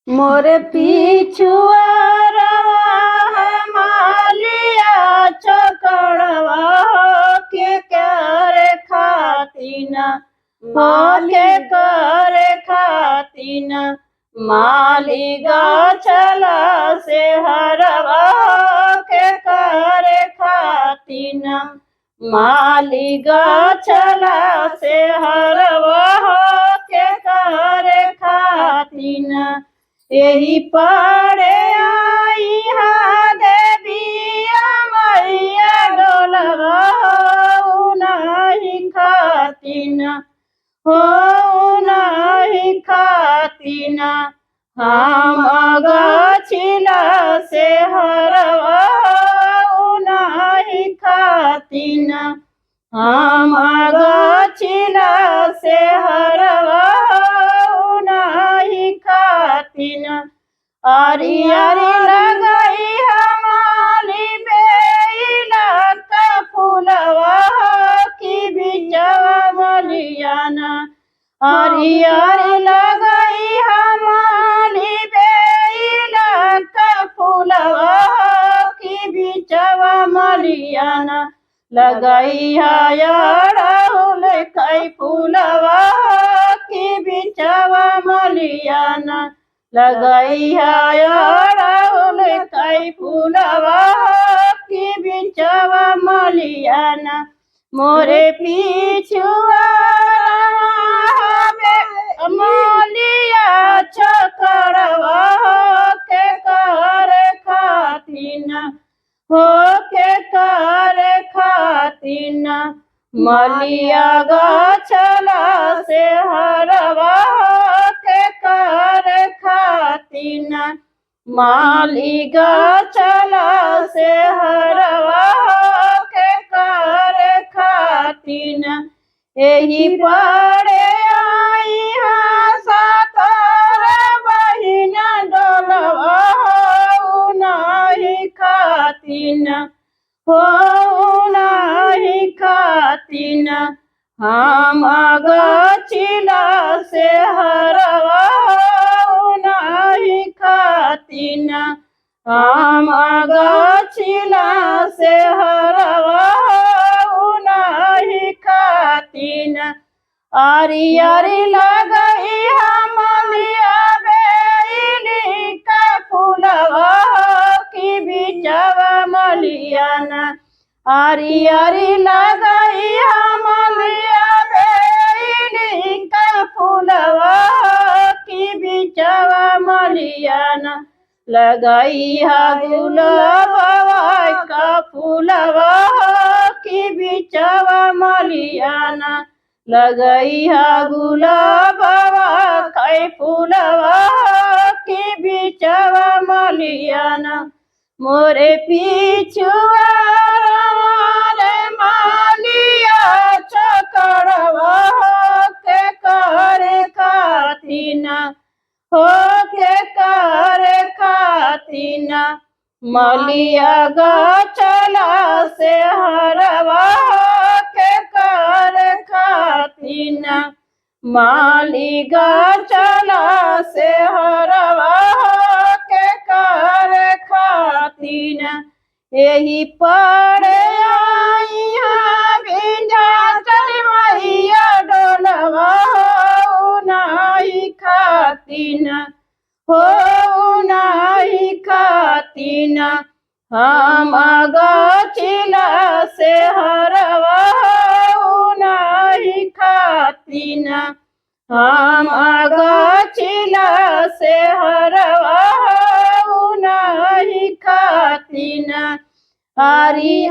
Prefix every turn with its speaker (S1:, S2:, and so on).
S1: मोरे पिछुआरवा मालिया चकड़वा के करे खातिन के करे खातिन माली गछला से हरवा के करे खातिन माली गछला से हरवा के करे खातिन यही पड़े आई हा देविया मैया डोलवा नहीं खातिन हो नहीं खातिन हम गछिला से हरवा नहीं खातिन हम गछिला से हरवा नहीं खातिन आरी आरी लगाई हमारी बेला का फूलवा की बिचवा मलियाना आरी आरी लगाई हमारी बेला का फूलवा की बिचवा मलियाना लगाई हायाड़ाउल कई फूलवा की बिचवा मलियाना लगाई हायाड़ाउल कई फूलवा की बिचवा मलियाना मोरे पिछुआ मलिया चकड़वा के करे खातिन हो के करे खातिन मलिया गछला से हरवा के करे खातिन माली गछला से हरवा के करे खातिन यही पड़े आई हा सातर बहिन डोलवा नहीं खातिन हो नहीं खातिन हम गछिला से हरवा नहीं खातिन हम गछिला से हरवा नहीं खातिन आरी आरी लगाई हमलिया बेली का फूलवा की बिचवा मलियाना आरी आरी लगाई हमलिया बेली का फूलवा की बिचवा मलियाना लगाई हा गुलाबवा का फूलवा की बिचवा मलियाना लगाई हा गुलाबवा कई फूलवा की बिचवा मलियाना मोरे पिछुआ मालिया चकड़वा के करे खातिन हो के करे खातिन मलिया गछला से हरवा के करे खातिन माली गछला से हरवा के करे खातिन यही पड़े आई हा विंध्याचल मैया डोलवा नहीं खातिन हो नहीं खातिन हम गछिला से हरवा नहीं खातिन हम गछिला से हरवा नहीं खातिन आरी